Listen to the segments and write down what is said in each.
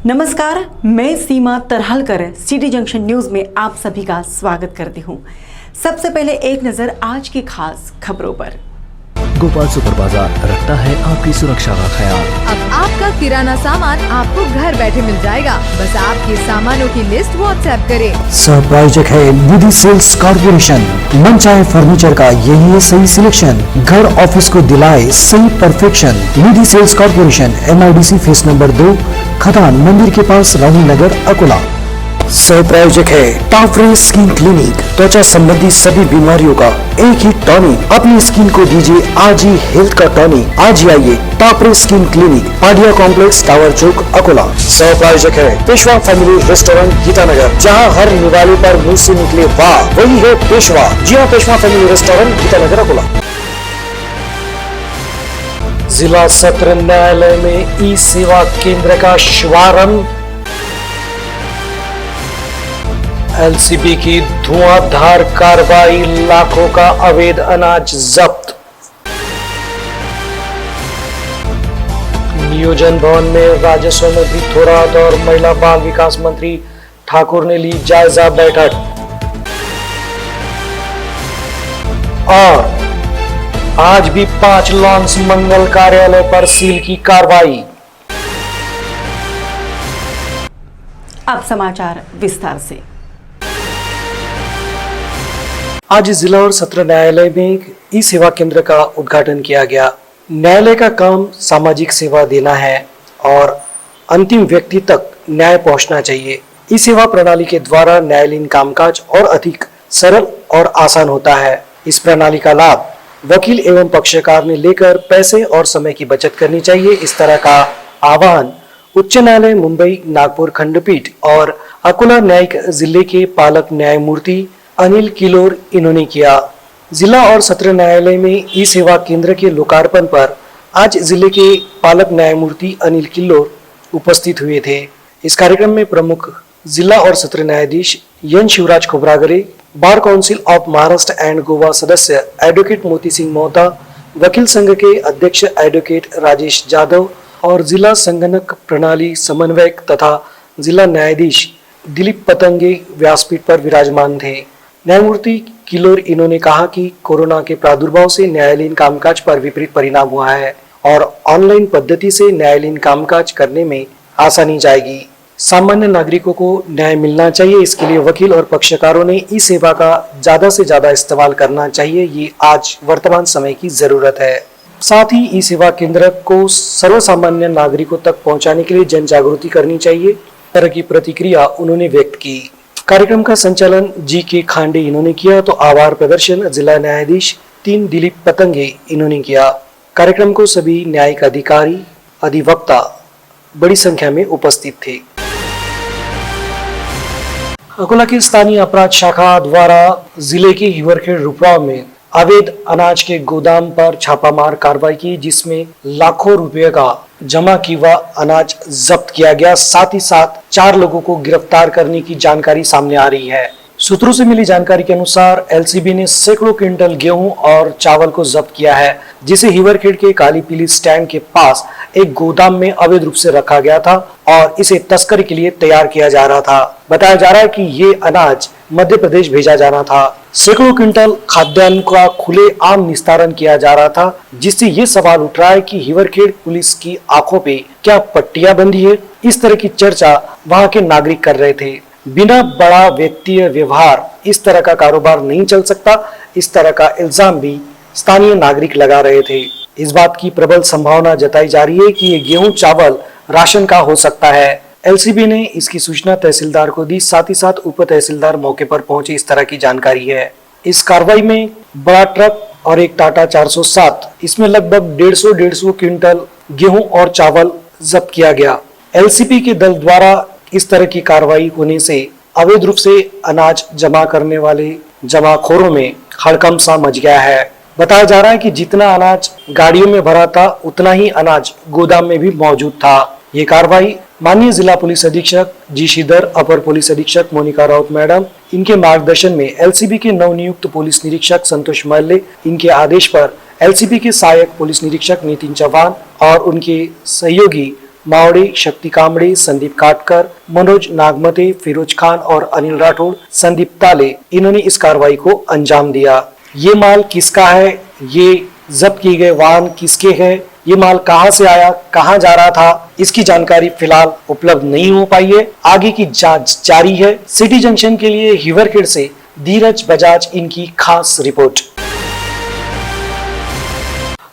नमस्कार, मैं सीमा तरहालकर city junction news में आप सभी का स्वागत करती हूं। सबसे पहले एक नजर आज की खास खबरों पर। गोपाल सुपर बाजार रखता है आपकी सुरक्षा का ख्याल। अब आपका किराना सामान आपको घर बैठे मिल जाएगा, बस आपके सामानों की लिस्ट व्हाट्सएप करें। सहप्रायोजक है निधि सेल्स कॉर्पोरेशन। मन चाहे फर्नीचर का यही है सही सिलेक्शन, घर ऑफिस को दिलाए सही perfection. Nidhi sales corporation, MIDC phase number 2, खदान मंदिर के पास, राहुल नगर, अकोला। सहप्रायोजक है टाफरे स्किन क्लिनिक। त्वचा संबंधी सभी बीमारियों का एक ही टॉनिक। अपनी स्किन को दीजिए आज ही हेल्थ का टॉनिक। आज ही आइए टाफरे skin clinic, Padia complex, tower चौक, अकोला। सहप्रायोजक है पेशवा फैमिली रेस्टोरेंट, गीतानगर। जहां हर निवाले पर मुंह से निकले वाह, वही है पेशवा। जी हाँ, पेशवा फैमिली रेस्टोरेंट, गीतानगर, अकोला। जिला सत्र न्यायालय में ई सेवा केंद्र का शुभारंभ। LCB की धुआंधार कार्रवाई, लाखों का अवैध अनाज जब्त। नियोजन भवन में राजस्व मंत्री थोराट और महिला बाल विकास मंत्री ठाकुर ने ली जायजा बैठक। और आज भी 5 लॉन्स मंगल कार्यालय पर सील की कार्रवाई। अब समाचार विस्तार से। आज जिला और सत्र न्यायालय में ई सेवा केंद्र का उद्घाटन किया गया। न्यायालय का काम सामाजिक सेवा देना है और अंतिम व्यक्ति तक न्याय पहुंचना चाहिए। ई सेवा प्रणाली के द्वारा न्यायालयीन कामकाज और अधिक सरल और आसान होता है। इस प्रणाली का लाभ वकील एवं पक्षकार ने लेकर पैसे और समय की बचत करनी चाहिए। इस तरह का आह्वान उच्च न्यायालय मुंबई नागपुर खंडपीठ और अकोला न्यायिक जिले के पालक न्यायमूर्ति अनिल किलोर इन्होंने किया। जिला और सत्र न्यायालय में ई सेवा केंद्र के लोकार्पण पर आज जिले के पालक न्यायमूर्ति अनिल किलोर उपस्थित हुए थे। इस कार्यक्रम में प्रमुख जिला और सत्र न्यायाधीश N Shivraj Khobragade, bar council of Maharashtra and Goa सदस्य एडवोकेट मोती सिंह मोहता, वकील संघ के अध्यक्ष एडवोकेट राजेश जाधव और जिला संगणक प्रणाली समन्वयक तथा जिला न्यायाधीश दिलीप पतंगे व्यासपीठ पर विराजमान थे। न्यायमूर्ति किलोर इन्होंने कहा कि कोरोना के प्रादुर्भाव से न्यायालयीन कामकाज पर विपरीत परिणाम हुआ है और ऑनलाइन पद्धति से न्यायालयीन कामकाज करने में आसानी जाएगी। सामान्य नागरिकों को न्याय मिलना चाहिए, इसके लिए वकील और पक्षकारों ने ई सेवा का ज्यादा से ज्यादा इस्तेमाल करना चाहिए। ये आज वर्तमान समय की जरूरत है। साथ ही ई सेवा केंद्र को सर्वसामान्य नागरिकों तक पहुंचाने के लिए जन जागृति करनी चाहिए। तरह की प्रतिक्रिया उन्होंने व्यक्त की। कार्यक्रम का संचालन GK खांडे इन्होंने किया तो आभार प्रदर्शन जिला न्यायाधीश 3 दिलीप पतंगे इन्होंने किया। कार्यक्रम को सभी न्यायिक अधिकारी, अधिवक्ता बड़ी संख्या में उपस्थित थे। अकोला की स्थानीय अपराध शाखा द्वारा जिले के हिवरखेड़ रुपराव में अवैध अनाज के गोदाम पर छापामार कार्रवाई की, जिसमें लाखों रुपए का जमा किया अनाज जब्त किया गया। साथ ही साथ 4 लोगों को गिरफ्तार करने की जानकारी सामने आ रही है। सूत्रों से मिली जानकारी के अनुसार LCB ने सैकड़ों क्विंटल गेहूं और चावल को जब्त किया है, जिसे हिवरखेड़ के काली पीली स्टैंड के पास एक गोदाम में अवैध रूप से रखा गया था और इसे तस्करी के लिए तैयार किया जा रहा था। बताया जा रहा है कि ये अनाज मध्य प्रदेश भेजा जाना था। सैकड़ों क्विंटल खाद्यान्न का खुले आम निस्तारण किया जा रहा था, जिससे ये सवाल उठ रहा है कि हिवरखेड़ पुलिस की आंखों पे क्या पट्टियां बंधी है। इस तरह की चर्चा वहां के नागरिक कर रहे थे। बिना बड़ा वित्तीय व्यवहार इस तरह का कारोबार नहीं चल सकता, इस तरह का इल्जाम भी स्थानीय नागरिक लगा रहे थे। इस बात की प्रबल संभावना जताई जा रही है कि ये गेहूं चावल राशन का हो सकता है। LCB ने इसकी सूचना तहसीलदार को दी, साथ ही साथ उप तहसीलदार मौके पर पहुंचे, इस तरह की जानकारी है। इस कार्रवाई में बड़ा ट्रक और एक टाटा 407, इसमें लगभग 150 क्विंटल गेहूं और चावल जब्त किया गया। LCB के दल द्वारा इस तरह की कार्रवाई होने से अवैध रूप से अनाज जमा करने वाले जमाखोरों में हड़कंप सा मच गया है। बताया जा रहा है कि जितना अनाज गाड़ियों में भरा था उतना ही अनाज गोदाम में भी मौजूद था। ये कार्रवाई माननीय जिला पुलिस अधीक्षक जी श्रीधर, अपर पुलिस अधीक्षक मोनिका राउत मैडम, इनके मार्गदर्शन में LCB के नवनियुक्त पुलिस निरीक्षक संतोष मल्ले, इनके आदेश पर LCB के सहायक पुलिस निरीक्षक नितिन चौहान और उनके सहयोगी मावड़े, शक्ति कामड़े, संदीप काटकर, मनोज नागमते, फिरोज खान और अनिल राठौड़, संदीप ताले, इन्होंने इस कार्रवाई को अंजाम दिया। ये माल किसका है, ये जब्त किए गए वाहन किसके हैं, ये माल कहां से आया, कहां जा रहा था, इसकी जानकारी फिलहाल उपलब्ध नहीं हो पाई है। आगे की जांच जारी है। सिटी जंक्शन के लिए हिवरखेड़ से धीरज बजाज इनकी खास रिपोर्ट।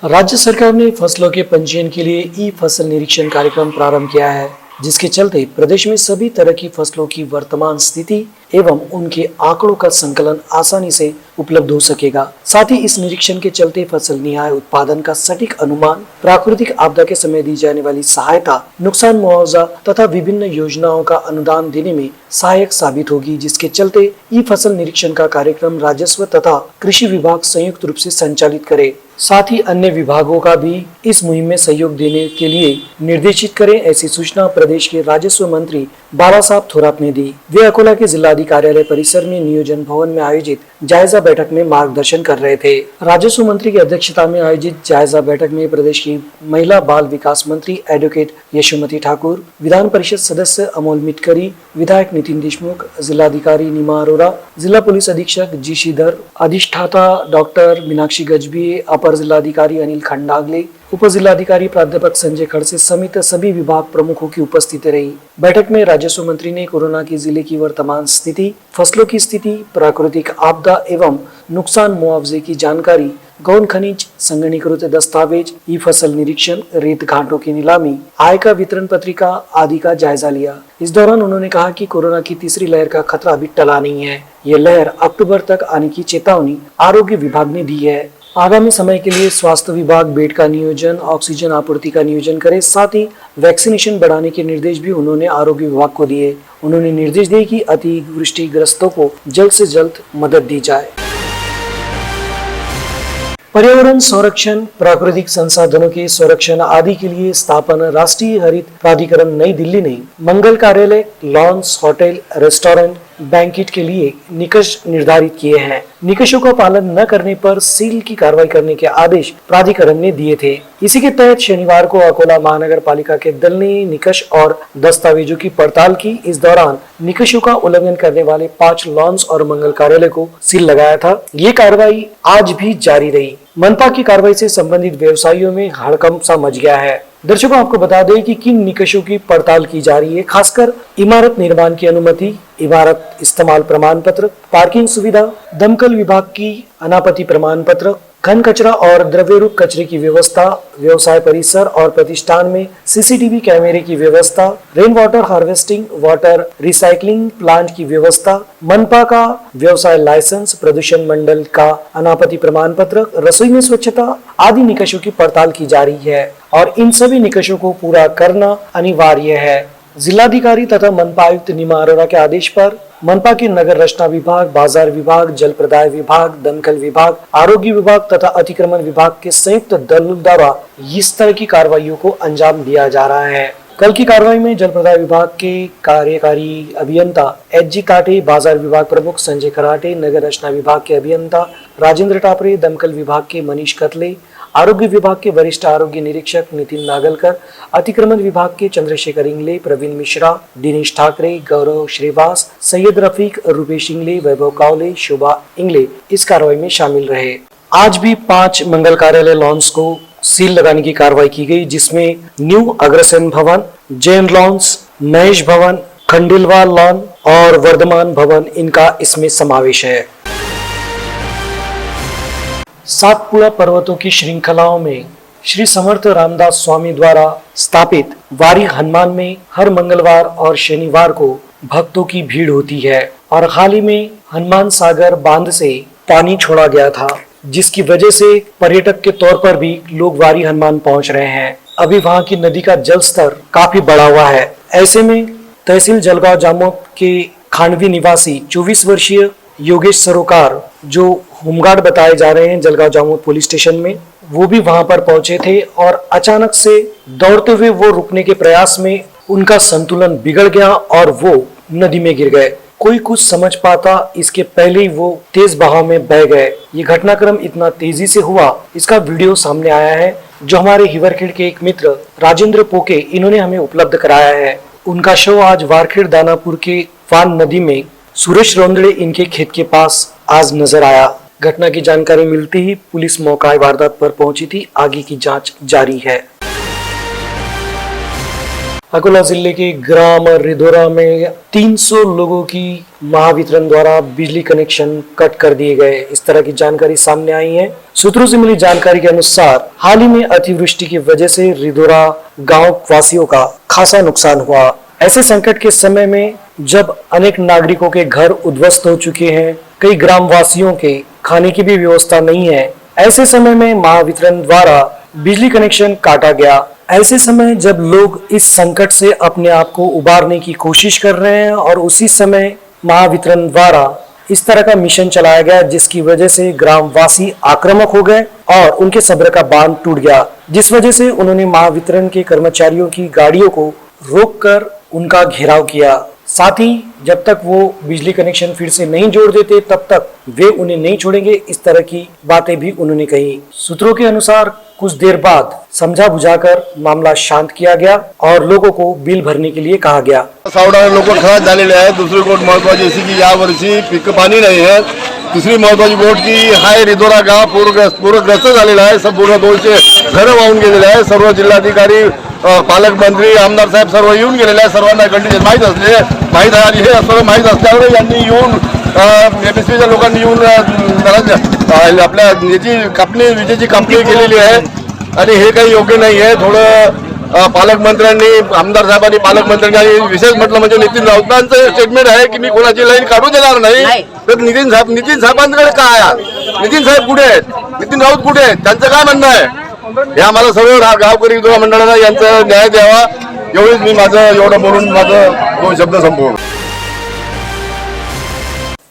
राज्य सरकार ने फसलों के पंजीयन के लिए ई फसल निरीक्षण कार्यक्रम प्रारंभ किया है, जिसके चलते प्रदेश में सभी तरह की फसलों की वर्तमान स्थिति एवं उनके आंकड़ों का संकलन आसानी से उपलब्ध हो सकेगा। साथ ही इस निरीक्षण के चलते फसल निहाय उत्पादन का सटीक अनुमान, प्राकृतिक आपदा के समय दी जाने वाली सहायता, नुकसान मुआवजा तथा विभिन्न योजनाओं का अनुदान देने में सहायक साबित होगी, जिसके चलते ई फसल निरीक्षण का कार्यक्रम राजस्व तथा कृषि विभाग संयुक्त रूप से संचालित करे। साथ ही अन्य विभागों का भी इस मुहिम में सहयोग देने के लिए निर्देशित करें, ऐसी सूचना प्रदेश के राजस्व मंत्री बाला साहब थोरात ने दी। वे अकोला के जिलाधिकारी कार्यालय परिसर में नियोजन भवन में आयोजित जायजा बैठक में मार्गदर्शन कर रहे थे। राजस्व मंत्री की अध्यक्षता में आयोजित जायजा बैठक में प्रदेश की महिला बाल विकास मंत्री एडवोकेट यशोमती ठाकुर, विधान परिषद सदस्य अमोल मिटकरी, विधायक नितिन देशमुख, जिलाधिकारी नीमा अरोरा, जिला पुलिस अधीक्षक जी श्रीधर, अधिष्ठाता डॉक्टर मीनाक्षी गजबी, अपर जिलाधिकारी अनिल खंडागले, उप जिलाधिकारी प्राध्यापक संजय खड़से समेत सभी विभाग प्रमुखों की उपस्थिति रही। बैठक में राजस्व मंत्री ने कोरोना की जिले की वर्तमान स्थिति, फसलों की स्थिति, प्राकृतिक आपदा एवं नुकसान मुआवजे की जानकारी, गौण खनिज, संगणीकृत दस्तावेज, ई फसल निरीक्षण, रेत घाटों की नीलामी, आय का वितरण पत्रिका आदि का जायजा लिया। इस दौरान उन्होंने कहा कि कोरोना की तीसरी लहर का खतरा अभी टला नहीं है। ये लहर अक्टूबर तक आने की चेतावनी आरोग्य विभाग ने दी है। आगामी समय के लिए स्वास्थ्य विभाग बेड का नियोजन, ऑक्सीजन आपूर्ति का नियोजन करे, साथ ही वैक्सीनेशन बढ़ाने के निर्देश भी उन्होंने आरोग्य विभाग को दिए। उन्होंने निर्देश दिए कि अतिवृष्टिग्रस्तों को जल्द से जल्द मदद दी जाए। पर्यावरण संरक्षण, प्राकृतिक संसाधनों के संरक्षण आदि के लिए स्थापना राष्ट्रीय हरित प्राधिकरण नई दिल्ली ने मंगल कार्यालय, लॉन्स, होटल, रेस्टोरेंट, बैंकेट के लिए निकष निर्धारित किए हैं। निकषों का पालन न करने पर सील की कार्रवाई करने के आदेश प्राधिकरण ने दिए थे। इसी के तहत शनिवार को अकोला महानगर पालिका के दल ने निकष और दस्तावेजों की पड़ताल की। इस दौरान निकषों का उल्लंघन करने वाले 5 लॉन्स और मंगल कार्यालय को सील लगाया था। ये कार्रवाई आज भी जारी रही। मनपा की कार्रवाई से संबंधित व्यवसायियों में हड़कंप सा मच गया है। दर्शकों, आपको बता दें कि किन निकषों की पड़ताल की जा रही है। खासकर इमारत निर्माण की अनुमति, इमारत इस्तेमाल प्रमाण पत्र, पार्किंग सुविधा, दमकल विभाग की अनापत्ति प्रमाण पत्र, घन कचरा और द्रव्यरूप कचरे की व्यवस्था, व्यवसाय परिसर और प्रतिष्ठान में सीसीटीवी कैमरे की व्यवस्था, rain water harvesting, water recycling plant की व्यवस्था, मनपा का व्यवसाय लाइसेंस, प्रदूषण मंडल का अनापत्ति प्रमाण पत्र, रसोई में स्वच्छता आदि निकषों की पड़ताल की जा रही है और इन सभी निकषों को पूरा करना अनिवार्य है। जिलाधिकारी तथा मनपा आयुक्त नीमा अरोरा के आदेश पर मनपा के नगर रचना विभाग, बाजार विभाग, जल प्रदाय विभाग, दमकल विभाग, आरोग्य विभाग तथा अतिक्रमण विभाग के संयुक्त दल द्वारा इस तरह की कार्रवाइयों को अंजाम दिया जा रहा है। कल की कार्रवाई में जल प्रदाय विभाग के कार्यकारी अभियंता एच.जी. काटे, बाजार विभाग प्रमुख संजय खराटे, नगर रचना विभाग के अभियंता राजेंद्र टापरे, दमकल विभाग के मनीष कतले, आरोग्य विभाग के वरिष्ठ आरोग्य निरीक्षक नितिन नागलकर, अतिक्रमण विभाग के चंद्रशेखर इंगले, प्रवीण मिश्रा, दिनेश ठाकरे, गौरव श्रीवास, सैयद रफीक, रूपेश इंगले, वैभव कावले, शोभा इंगले इस कार्रवाई में शामिल रहे। आज भी 5 मंगल कार्यालय लॉन्स को सील लगाने की कार्रवाई की गई, जिसमें न्यू अग्रसेन भवन, जैन लॉन्स, महेश भवन, खंडेलवाल लॉन और वर्धमान भवन इनका इसमें समावेश है। सातपुड़ा पर्वतों की श्रृंखलाओं में श्री समर्थ रामदास स्वामी द्वारा स्थापित वारी हनुमान में हर मंगलवार और शनिवार को भक्तों की भीड़ होती है और हाल ही में हनुमान सागर बांध से पानी छोड़ा गया था, जिसकी वजह से पर्यटक के तौर पर भी लोग वारी हनुमान पहुंच रहे हैं। अभी वहां की नदी का जल स्तर काफी बढ़ा हुआ है। ऐसे में तहसील जलगांव जामोद के खांडवी निवासी 24 वर्षीय योगेश सरोकार, जो होमगार्ड बताए जा रहे हैं जलगांव जामोद पुलिस स्टेशन में, वो भी वहां पर पहुंचे थे और अचानक से दौड़ते हुए वो रुकने के प्रयास में उनका संतुलन बिगड़ गया और वो नदी में गिर गए। कोई कुछ समझ पाता इसके पहले ही वो तेज बहाव में बह गए। ये घटनाक्रम इतना तेजी से हुआ, इसका वीडियो सामने आया है। जो हमारे हिवरखेड़ के एक मित्र राजेंद्र पोके इन्होंने हमें उपलब्ध कराया है। उनका शव आज वारखेड़ दानापुर के वान नदी में सुरेश रोंदड़े इनके खेत के पास आज नजर आया। घटना की जानकारी मिलते ही पुलिस मौका वारदात पर पहुंची थी। आगे की जांच जारी है। अकोला जिले के ग्राम रिधोरा में 300 लोगों की महावितरण द्वारा बिजली कनेक्शन कट कर दिए गए। इस तरह की जानकारी सामने आई है। सूत्रों से मिली जानकारी के अनुसार हाल ही में अतिवृष्टि की वजह से रिधोरा गांव वासियों का खासा नुकसान हुआ। ऐसे संकट के समय में जब अनेक नागरिकों के घर उद्ध्वस्त हो चुके हैं, कई ग्राम वासियों के खाने की भी व्यवस्था नहीं है, ऐसे समय में महावितरण द्वारा बिजली कनेक्शन काटा गया। ऐसे समय जब लोग इस संकट से अपने आप को उबारने की कोशिश कर रहे हैं और उसी समय महावितरण द्वारा इस तरह का मिशन चलाया गया, जिसकी वजह से ग्रामवासी आक्रामक हो गए और उनके सब्र का बांध टूट गया, जिस वजह से उन्होंने महावितरण के कर्मचारियों की गाड़ियों को रोककर उनका घेराव किया। साथ ही जब तक वो बिजली कनेक्शन फिर से नहीं जोड़ देते तब तक वे उन्हें नहीं छोड़ेंगे, इस तरह की बातें भी उन्होंने कही। सूत्रों के अनुसार कुछ देर बाद समझा बुझाकर मामला शांत किया गया और लोगों को बिल भरने के लिए कहा गया। सावधान लोक खराब झालेले आहे। दुसरी गोष्ट महत्वाची अशी की यावर्षी पीक पाणी नाही आहे। दुसरी महत्वाची गोष्ट की हाय रिधोरा गाव पूरग्रस्त झालेला आहे। संपूर्ण 200 घरं वाहून गेलेले आहे। सर्व जिल्हाधिकारी पालकमंत्री आमदार साहेब सर्व येऊन गेलेले आहे। सर्वांना कंडिशन माहीत आहे आणि हे सर्व माहीत असल्यामुळे यांनी येऊन एमएसपीच्या लोकांनी येऊन आपल्या विजेची कापणी केलेली आहे आणि हे काही योग्य नाही आहे। थोडं पालकमंत्र्यांनी आमदार साहेबांनी पालकमंत्र्यांनी विशेष म्हटलं म्हणजे नितीन राऊतांचं स्टेटमेंट आहे की मी कोणाची लाईन काढू देणार नाही। तर नितीन साहेबांकडे काय आहे? नितीन साहेब कुठे आहेत? नितीन राऊत कुठे आहेत? त्यांचं काय म्हणणं आहे? हे आम्हाला सर्व गावकरी मंडळाला यांचा न्याय द्यावा, एवढीच मी माझं एवढं बोलून माझं 2 शब्द संपवतो।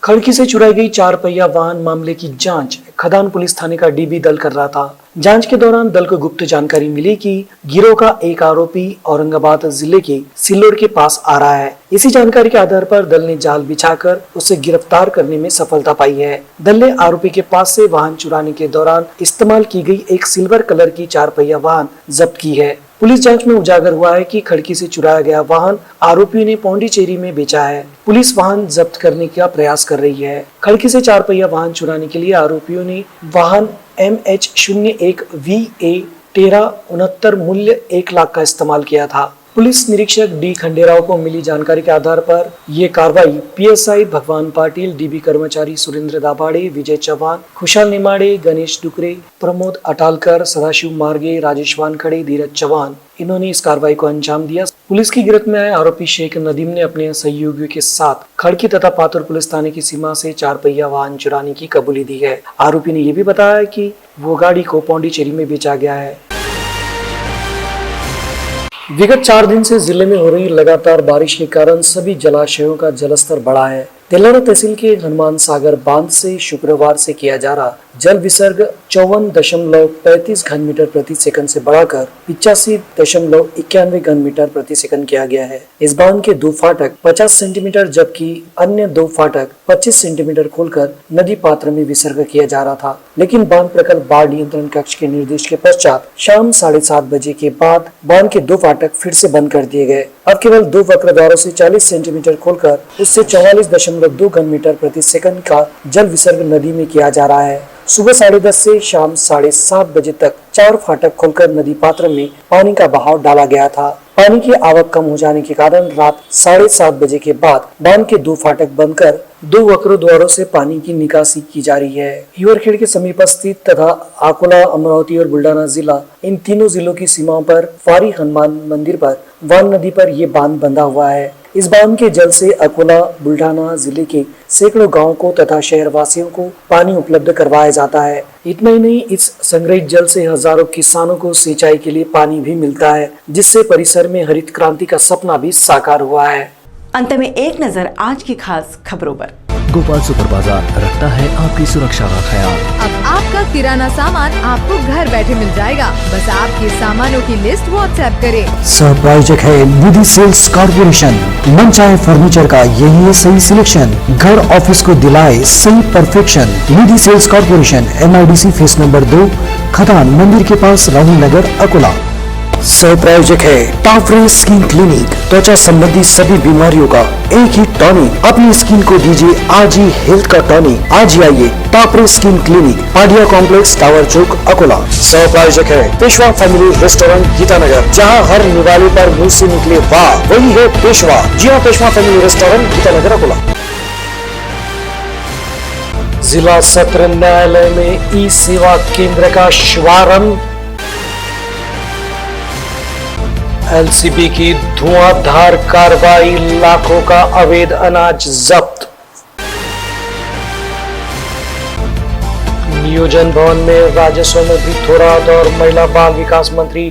खड़की से चुराई गई 4 पहिया वाहन मामले की जांच खदान पुलिस थाने का डीबी दल कर रहा था। जांच के दौरान दल को गुप्त जानकारी मिली कि गिरोह का एक आरोपी औरंगाबाद जिले के सिल्लोड के पास आ रहा है। इसी जानकारी के आधार पर दल ने जाल बिछाकर उसे गिरफ्तार करने में सफलता पाई है। दल ने आरोपी के पास से वाहन चुराने के दौरान इस्तेमाल की गई एक सिल्वर कलर की 4 पहिया वाहन जब्त की है। पुलिस जांच में उजागर हुआ है कि खड़की से चुराया गया वाहन आरोपी ने पौंडीचेरी में बेचा है। पुलिस वाहन जब्त करने का प्रयास कर रही है। खड़की से 4 पहिया वाहन चुराने के लिए आरोपियों ने वाहन MH01VA 1369 मूल्य 1 लाख का इस्तेमाल किया था। पुलिस निरीक्षक डी खंडेराव को मिली जानकारी के आधार पर ये कार्रवाई PSI भगवान पाटिल, डीबी कर्मचारी सुरेंद्र दाभाडे, विजय चौहान, खुशाल निमाड़े, गणेश डुकरे, प्रमोद अटालकर, सदाशिव मार्गे, राजेश वानखड़े, धीरज चौहान इन्होंने इस कार्रवाई को अंजाम दिया। पुलिस की गिरफ्त में आए आरोपी शेख नदीम ने अपने सहयोगियों के साथ खड़की तथा पातुर पुलिस थाने की सीमा से 4 पहिया वाहन चुराने की कबूली दी है। आरोपी ने यह भी बताया कि वो गाड़ी को पौंडीचेरी में बेचा गया है। विगत 4 दिन से जिले में हो रही लगातार बारिश के कारण सभी जलाशयों का जलस्तर बढ़ा है। तेलारा तहसील के हनुमान सागर बांध से शुक्रवार से किया जा रहा जल विसर्ग 54.35 घन मीटर प्रति सेकंड से बढ़ाकर 85.91 घन मीटर प्रति सेकंड किया गया है। इस बांध के 2 फाटक 50 सेंटीमीटर जबकि अन्य 2 फाटक 25 सेंटीमीटर खोलकर नदी पात्र में विसर्ग किया जा रहा था, लेकिन बांध प्रकल्प बाढ़ नियंत्रण कक्ष के निर्देश के पश्चात शाम 7:30 बजे के बाद बांध के 2 फाटक फिर से बंद कर दिए गए। अब केवल 2 वक्र द्वारों से 40 सेंटीमीटर खोलकर उससे 44.2 घन मीटर प्रति सेकंड का जल विसर्ग नदी में किया जा रहा है। सुबह 10:30 से शाम 7:30 बजे तक 4 फाटक खोलकर नदी पात्र में पानी का बहाव डाला गया था। पानी की आवक कम हो जाने के कारण रात 7:30 बजे के बाद बांध के 2 फाटक बंद कर 2 वक्र द्वारों से पानी की निकासी की जा रही है। हिवरखेड़ के समीप स्थित तथा अकोला, अमरावती और बुल्ढाना जिला, इन तीनों जिलों की सीमाओं पर फारी हनुमान मंदिर पर वान नदी पर ये बांध बंधा हुआ है। इस बांध के जल से अकोला, बुल्ढाना जिले के सैकड़ों गांवों को तथा शहर वासियों को पानी उपलब्ध करवाया जाता है। इतना ही नहीं, इस संग्रहित जल से हजारों किसानों को सिंचाई के लिए पानी भी मिलता है, जिससे परिसर में हरित क्रांति का सपना भी साकार हुआ है। अंत में एक नजर आज की खास खबरों पर। गोपाल सुपर बाजार रखता है आपकी सुरक्षा का ख्याल। अब आपका किराना सामान आपको घर बैठे मिल जाएगा। बस आपके सामानों की लिस्ट व्हाट्सएप करें। सहप्रायोजक है निधि सेल्स कॉर्पोरेशन। मन चाहे फर्नीचर का यही है सही सिलेक्शन। घर ऑफिस को दिलाए सही perfection. Nidhi sales corporation, MIDC phase number 2, खदान मंदिर के पास राहुल नगर अकोला। सह प्रायोजक है टाफरे स्किन क्लिनिक, त्वचा संबंधी सभी बीमारियों का एक ही टॉनिक। अपनी स्किन को दीजिए आज ही हेल्थ का टॉनिक। आज ही आइए टाफरे skin clinic, Padia complex, tower चौक, अकोला। सह प्रायोजक है पेशवा फैमिली रेस्टोरेंट, गीतानगर, जहां हर निवाले पर मुंह से निकले वाह वही है पेशवा। जी हाँ, पेशवा फैमिली रेस्टोरेंट, गीतानगर, अकोला। जिला सत्र न्यायालय में ई सेवा केंद्र का शुभारंभ। एलसीबी की धुआंधार कार्रवाई, लाखों का अवैध अनाज जब्त। नियोजन भवन में राजस्व मंत्री थोराट और महिला बाल विकास मंत्री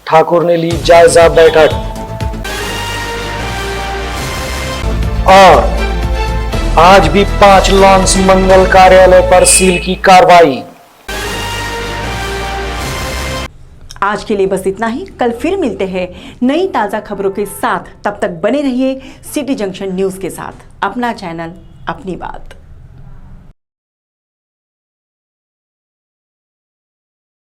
ठाकुर ने ली जायजा बैठक। और आज भी 5 लॉन्स मंगल कार्यालय पर सील की कार्रवाई। आज के लिए बस इतना ही। कल फिर मिलते हैं नई ताजा खबरों के साथ। तब तक बने रहिए सिटी जंक्शन न्यूज के साथ। अपना चैनल, अपनी बात।